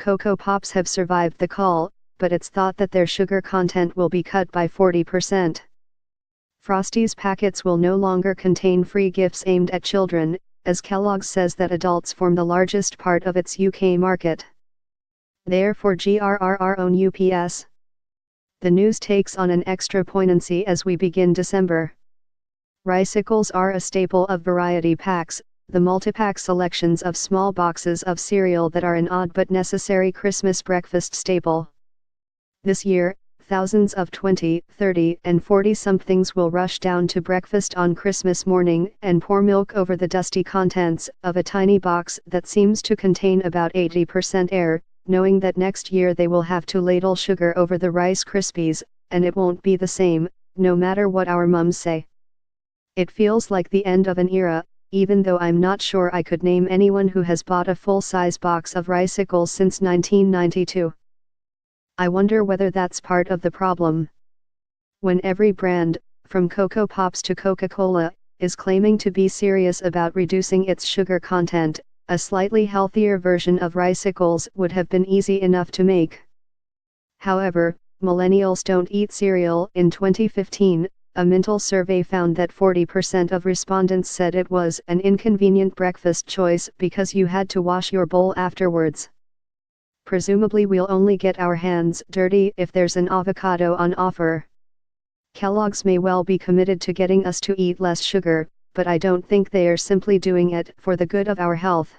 Cocoa Pops have survived the call, but it's thought that their sugar content will be cut by 40%. Frosties packets will no longer contain free gifts aimed at children, as Kellogg's says that adults form the largest part of its UK market. Therefore GRRR own UPS. The news takes on an extra poignancy as we begin December. Ricicles are a staple of variety packs, the multipack selections of small boxes of cereal that are an odd but necessary Christmas breakfast staple. This year, thousands of 20, 30, and 40-somethings will rush down to breakfast on Christmas morning and pour milk over the dusty contents of a tiny box that seems to contain about 80% air, knowing that next year they will have to ladle sugar over the Rice Krispies, and it won't be the same, no matter what our mums say. It feels like the end of an era, even though I'm not sure I could name anyone who has bought a full-size box of Ricicles since 1992. I wonder whether that's part of the problem. When every brand, from Cocoa Pops to Coca-Cola, is claiming to be serious about reducing its sugar content, a slightly healthier version of Ricicles would have been easy enough to make. However, millennials don't eat cereal. In 2015, a Mintel survey found that 40% of respondents said it was an inconvenient breakfast choice because you had to wash your bowl afterwards. Presumably we'll only get our hands dirty if there's an avocado on offer. Kellogg's may well be committed to getting us to eat less sugar, but I don't think they are simply doing it for the good of our health.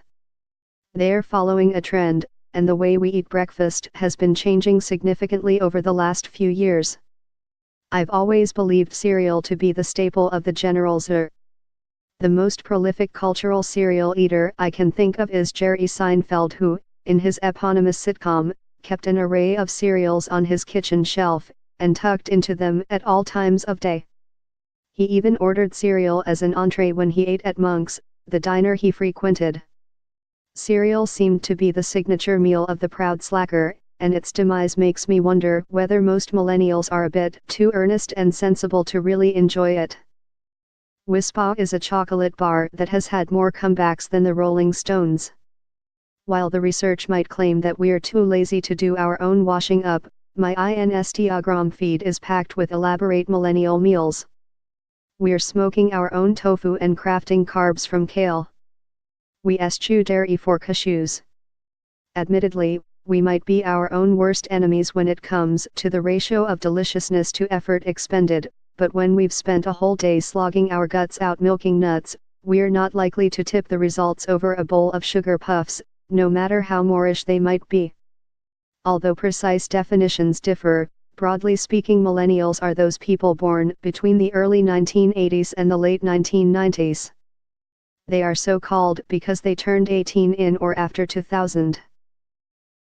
They're following a trend, and the way we eat breakfast has been changing significantly over the last few years. I've always believed cereal to be the staple of the generalzer. The most prolific cultural cereal eater I can think of is Jerry Seinfeld, who, in his eponymous sitcom, kept an array of cereals on his kitchen shelf, and tucked into them at all times of day. He even ordered cereal as an entree when he ate at Monk's, the diner he frequented. Cereal seemed to be the signature meal of the proud slacker, and its demise makes me wonder whether most millennials are a bit too earnest and sensible to really enjoy it. Wispa is a chocolate bar that has had more comebacks than the Rolling Stones. While the research might claim that we're too lazy to do our own washing up, my Instagram feed is packed with elaborate millennial meals. We're smoking our own tofu and crafting carbs from kale. We eschew dairy for cashews. Admittedly, we might be our own worst enemies when it comes to the ratio of deliciousness to effort expended, but when we've spent a whole day slogging our guts out milking nuts, we're not likely to tip the results over a bowl of sugar puffs, no matter how moreish they might be. Although precise definitions differ, broadly speaking, millennials are those people born between the early 1980s and the late 1990s. They are so called because they turned 18 in or after 2000.